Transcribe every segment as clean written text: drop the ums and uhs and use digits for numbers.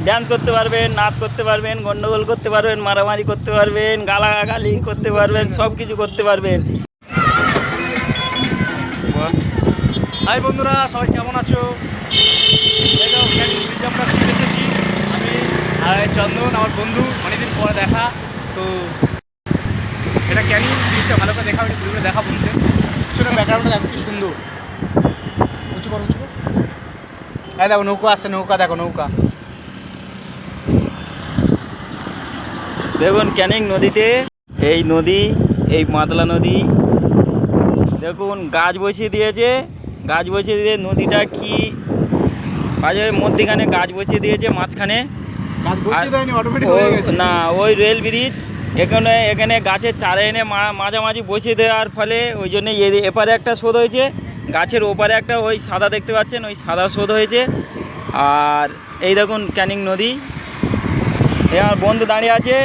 Dance করতে পারবেন, নাচ করতে পারবেন, গন্ডগোল করতে পারবেন, মারামারি করতে পারবেন, গালাগালি করতে পারবেন, সব কিছু করতে পারবেন। হাই বন্ধুরা, সবাই কেমন আছো? আমরা ফিরে এসেছি। আমি আর চন্দন, আমার বন্ধু, অনেকদিন পরে দেখা। তো এটা ক্যানিং ব্রিজটা ভালো করে দেখা, একটু ঘুরে দেখা বলতে। ছোটো ব্যাকগ্রাউন্ডটা দেখো কি সুন্দর। উঁচু করো, উঁচু করো। হ্যাঁ দেখো নৌকা আসছে, নৌকা দেখো, নৌকা। দেখুন ক্যানিং নদীতে, এই নদী, এই মাতলা নদী, দেখুন গাছ বসিয়ে দিয়েছে। গাছ বসিয়ে দিয়ে নদীটা কি বাজারের মধ্যেখানে গাছ বসিয়ে দিয়েছে, মাঝখানে না ওই রেল ব্রিজ, এখানে গাছের চারা এনে মাঝামাঝি বসিয়ে দেওয়ার ফলে ওই জন্য এপারে একটা শোধ হয়েছে, গাছের ওপারে একটা ওই সাদা দেখতে পাচ্ছেন, ওই সাদা শোধ হয়েছে। আর এই দেখুন ক্যানিং নদী। এই আমার বন্ধু দাঁড়িয়ে আছে,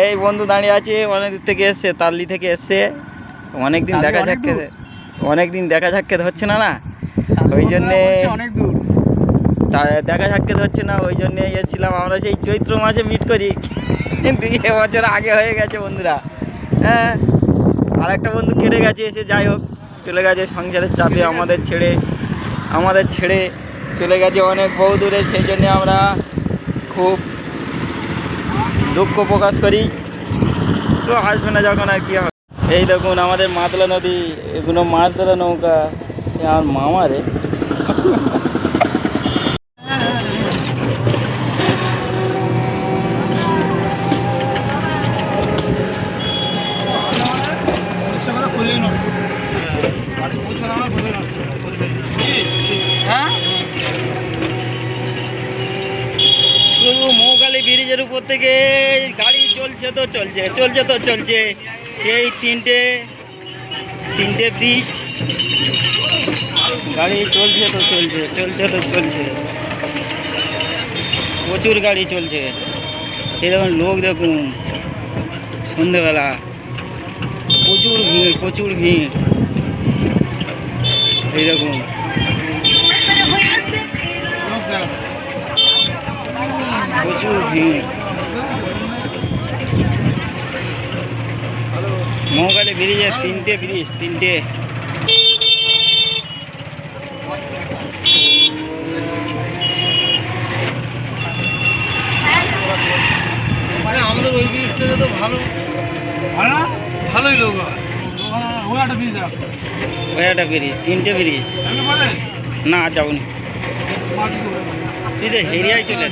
এই বন্ধু দাঁড়িয়ে আছে, অনেক দূর থেকে এসছে, তাল্লি থেকে এসছে। অনেকদিন দেখা সাক্ষাৎ হচ্ছে না, ওই জন্যে অনেক দূর দেখা সাক্ষাৎ হচ্ছে না, ওই জন্যে এসেছিলাম। আমরা সেই চৈত্র মাসে মিট করি, কিন্তু এবছর আগে হয়ে গেছে বন্ধুরা। হ্যাঁ, আর একটা বন্ধু কেটে গেছে, এসে যাই হোক চলে গেছে সংসারের চাপে, আমাদের ছেড়ে চলে গেছে অনেক বহু দূরে। সেই জন্যে আমরা খুব দুঃখ প্রকাশ করি। তো আসবে না যখন আর কি হবে। এই দেখুন আমাদের মাতলা নদী, এগুলো মাছ ধরা নৌকা। আমার মামা রে, মৌখালি ব্রিজের উপর থেকে গাড়ি চলছে তো চলছে। সেই তিনটে ব্রিজ, গাড়ি চলছে তো চলছে, প্রচুর গাড়ি চলছে। এরকম লোক দেখুন, সন্ধেবেলা প্রচুর ভিড়। এই দেখুন প্রচুর ভিড়। মৌখালি ব্রিজের তিনটে ব্রিজ, আমাদের ওই ব্রিজ থেকে তো ভালোই লোক হয়। ওই একটা ব্রিজ, তিনটে ব্রিজ। না যাবনি, তুই তো হেরিয়ায় চলে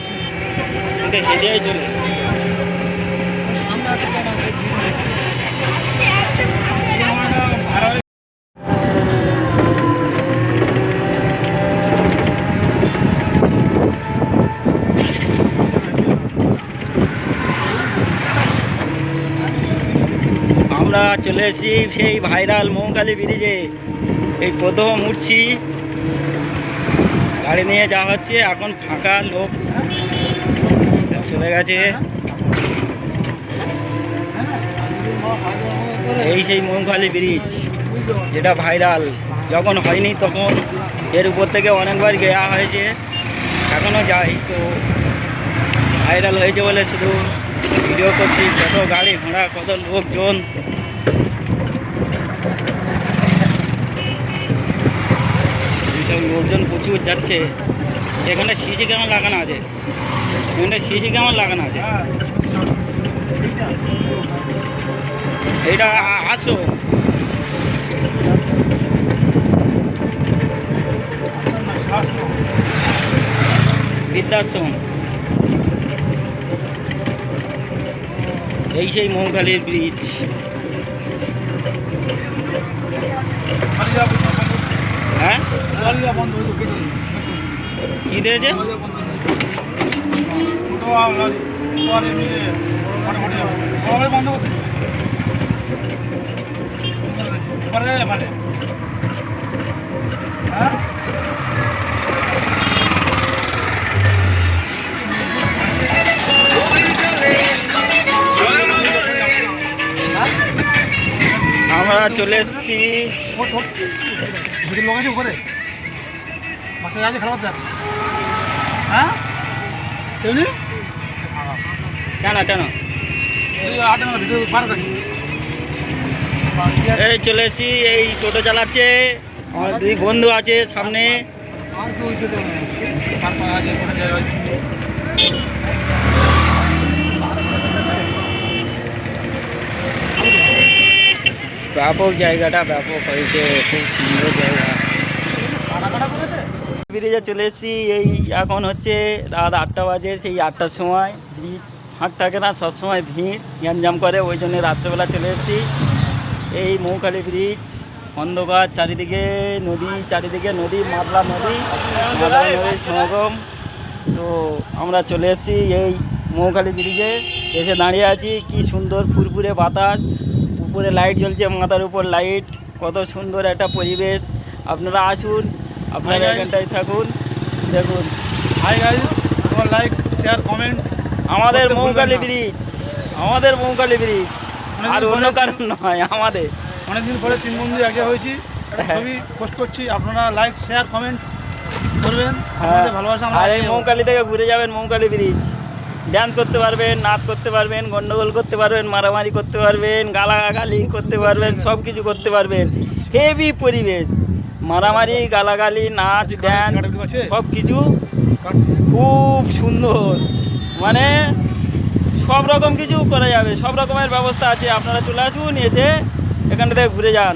আমরা চলে এসেছি সেই ভাইরাল মৌখালি ব্রিজে। এই প্রথম উঠছি, গাড়ি নিয়ে যাওয়া হচ্ছে, এখন ফাঁকা, লোক চলে গেছে। এই সেই মৌখালি ব্রিজ যেটা ভাইরাল, যখন হয়নি তখন এর উপর থেকে অনেকবার গেয়া হয়েছে, এখনও যাই। তো ভাইরাল হয়েছে বলে শুধু ভিডিও করছি। কত গাড়ি ঘোড়া, কত লোকজন। এইসব লোকজন প্রচুর যাচ্ছে। এখানে সিসি ক্যামেরা লাগানো আছে, এইটা আসো বৃদ্ধাশ্রম। এই সেই মৌখালির ব্রিজ। হ্যাঁ কি দিয়েছে? আমরা চলে এসেছি লোক আছে উপরে, মাছের আছে খেলা হচ্ছে। হ্যাঁ কেমনি টানা টানা আট নম্বর ভিডিও বার করি এই চলে এসেছি, এই টোটো চালাচ্ছে আমার দুই বন্ধু আছে সামনে। আর তো ওই তো তারপর আগে কোনো জায়গায় ব্যাপক জায়গাটা ব্যাপক হয়েছে, খুব সুন্দর জায়গা। ব্রিজে চলে এসেছি, এই এখন হচ্ছে রাত 8টা বাজে। সেই 8টার সময় ব্রিজ ফাঁক থাকে না, সবসময় ভিড় গ্যাঞ্জাম করে, ওই জন্য রাত্রেবেলা চলে এসেছি। এই মৌখালি ব্রিজ, অন্ধকার, চারিদিকে নদী মাদলা নদীর সমাগম। তো আমরা চলে এসেছি এই মৌখালি ব্রিজে, এসে দাঁড়িয়ে আছি। কি সুন্দর ফুরফুরে বাতাস, উপরে লাইট জ্বলছে, মাথার উপর লাইট, কত সুন্দর একটা পরিবেশ। আপনারা আসুন, আপনারা এখানটায় থাকুন, দেখুন। হাই গাইস, তোমার লাইক শেয়ার কমেন্ট আমাদের মৌখালি ব্রিজ, আর অন্য কারণ নয়, আমাদের। অনেকদিন পরে 3 বন্ধু একে হয়েছি, একটা হ্যাঁ। ছবি পোস্ট করছি। আপনারা লাইক শেয়ার কমেন্ট করবেন, হ্যাঁ, আপনাদের ভালোবাসা আমরা আর এই এগিয়ে মৌখালি থেকে ঘুরে যাবেন মৌখালি ব্রিজ, ডান্স করতে পারবেন, নাচ করতে পারবেন, গন্ডগোল করতে পারবেন, মারামারি করতে পারবেন, গালাগালি করতে পারবেন, সব কিছু করতে পারবেন। হেভি পরিবেশ, মারামারি, গালাগালি, নাচ, ড্যান্স, সব কিছু খুব সুন্দর। মানে সব রকম কিছু করা যাবে, সব রকমের ব্যবস্থা আছে। আপনারা চলে আসুন, এসে এখানটা থেকে ঘুরে যান।